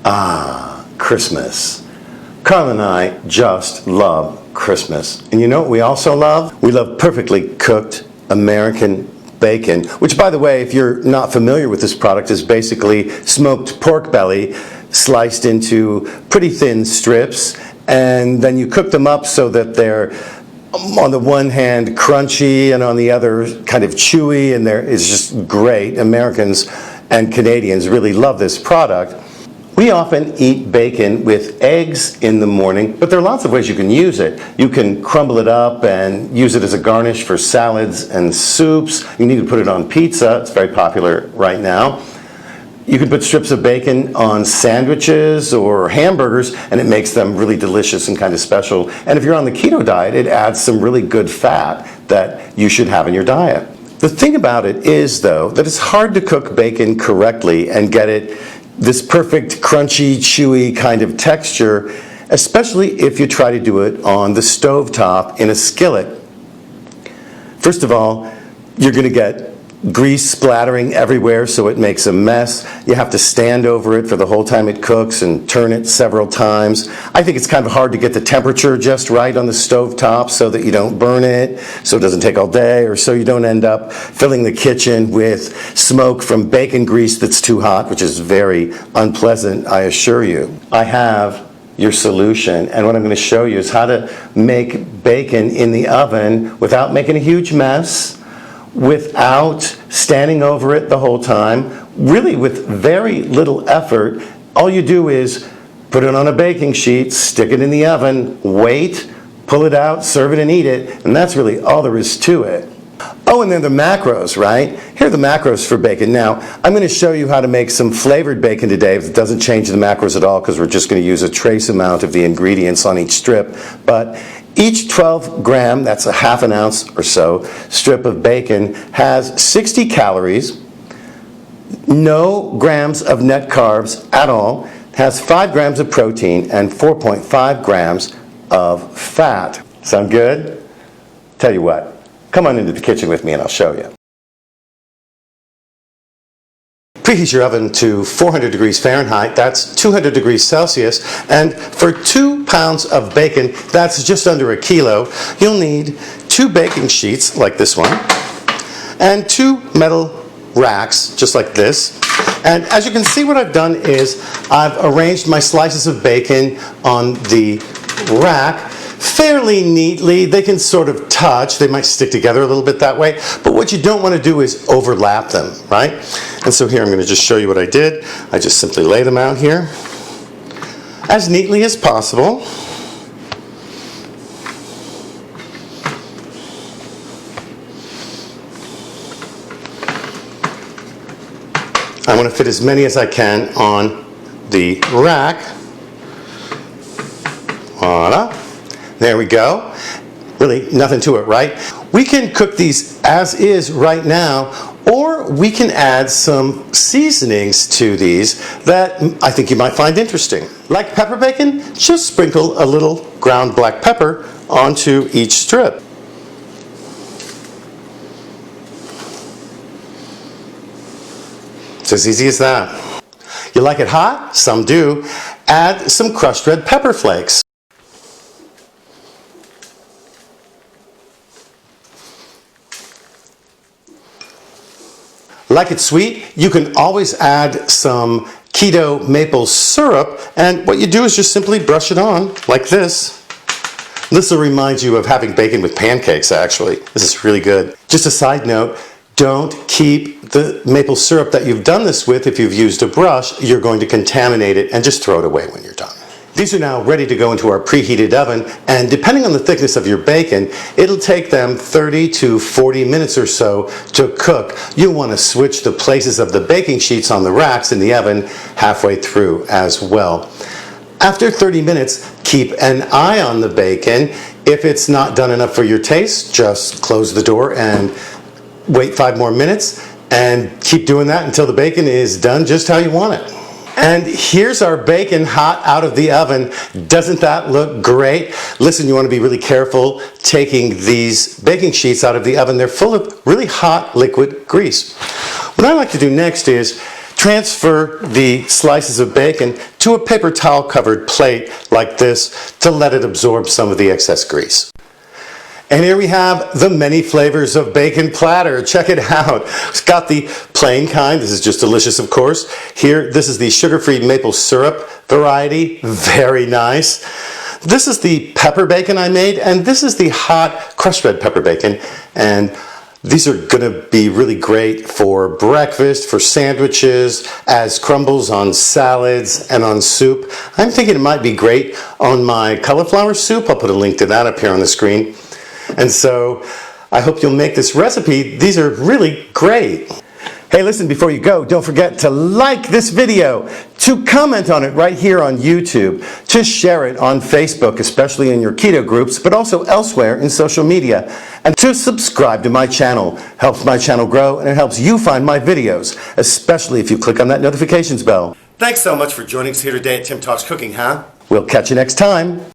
Ah, Christmas. Carl and I just love Christmas. And you know what we also love? We love perfectly cooked American bacon, which, by the way, if you're not familiar with this product, is basically smoked pork belly sliced into pretty thin strips, and then you cook them up so that they're on the one hand crunchy and on the other kind of chewy, and it's just great. Americans and Canadians really love this product. We often eat bacon with eggs in the morning, but there are lots of ways you can use it. You can crumble it up and use it as a garnish for salads and soups. You need to put it on pizza. It's very popular right now. You can put strips of bacon on sandwiches or hamburgers, and it makes them really delicious and kind of special. And if you're on the keto diet, it adds some really good fat that you should have in your diet. The thing about it is, though, that it's hard to cook bacon correctly and get it this perfect crunchy, chewy kind of texture, especially if you try to do it on the stovetop in a skillet. First of all, you're going to get grease splattering everywhere, so it makes a mess. You have to stand over it for the whole time it cooks and turn it several times. I think it's kind of hard to get the temperature just right on the stovetop so that you don't burn it, so it doesn't take all day, or so you don't end up filling the kitchen with smoke from bacon grease that's too hot, which is very unpleasant, I assure you. I have your solution, and what I'm going to show you is how to make bacon in the oven without making a huge mess, without standing over it the whole time, really with very little effort. All you do is put it on a baking sheet, stick it in the oven, wait, pull it out, serve it and eat it, and that's really all there is to it. Oh, and then the macros, right? Here are the macros for bacon. Now, I'm going to show you how to make some flavored bacon today. It doesn't change the macros at all because we're just going to use a trace amount of the ingredients on each strip, but each 12 gram, that's a half an ounce or so, strip of bacon has 60 calories, no grams of net carbs at all, has 5 grams of protein, and 4.5 grams of fat. Sound good? Tell you what, come on into the kitchen with me and I'll show you. Preheat your oven to 400 degrees Fahrenheit, that's 200 degrees Celsius, and for 2 pounds of bacon, that's just under a kilo, you'll need 2 baking sheets like this one, and 2 metal racks just like this. And as you can see, what I've done is I've arranged my slices of bacon on the rack fairly neatly. They can sort of touch, they might stick together a little bit that way, but what you don't want to do is overlap them, right? And so here I'm going to just show you what I did. I just simply lay them out here as neatly as possible. I want to fit as many as I can on the rack. Voila. There we go. Really nothing to it, right? We can cook these as is right now, or we can add some seasonings to these that I think you might find interesting. Like pepper bacon, just sprinkle a little ground black pepper onto each strip. It's as easy as that. You like it hot? Some do. Add some crushed red pepper flakes. Like it sweet? You can always add some keto maple syrup, and what you do is just simply brush it on like this. This will remind you of having bacon with pancakes, actually. This is really good. Just a side note, don't keep the maple syrup that you've done this with. If you've used a brush, you're going to contaminate it, and just throw it away when you're done. These are now ready to go into our preheated oven, and depending on the thickness of your bacon, it'll take them 30 to 40 minutes or so to cook. You'll want to switch the places of the baking sheets on the racks in the oven halfway through as well. After 30 minutes, keep an eye on the bacon. If it's not done enough for your taste, just close the door and wait 5 more minutes, and keep doing that until the bacon is done just how you want it. And here's our bacon hot out of the oven. Doesn't that look great? Listen, you want to be really careful taking these baking sheets out of the oven. They're full of really hot liquid grease. What I like to do next is transfer the slices of bacon to a paper towel covered plate like this to let it absorb some of the excess grease. And here we have the many flavors of bacon platter. Check it out. It's got the plain kind. This is just delicious, of course. Here, this is the sugar-free maple syrup variety. Very nice. This is the pepper bacon I made, and this is the hot crushed red pepper bacon. And these are going to be really great for breakfast, for sandwiches, as crumbles on salads and on soup. I'm thinking it might be great on my cauliflower soup. I'll put a link to that up here on the screen. And so I hope you'll make this recipe. These are really great. Hey, listen, before you go, don't forget to like this video, to comment on it right here on YouTube, to share it on Facebook, especially in your keto groups, but also elsewhere in social media, and to subscribe to my channel. Helps my channel grow, and it helps you find my videos, especially if you click on that notifications bell. Thanks so much for joining us here today at Tim Talks Cooking, huh? We'll catch you next time.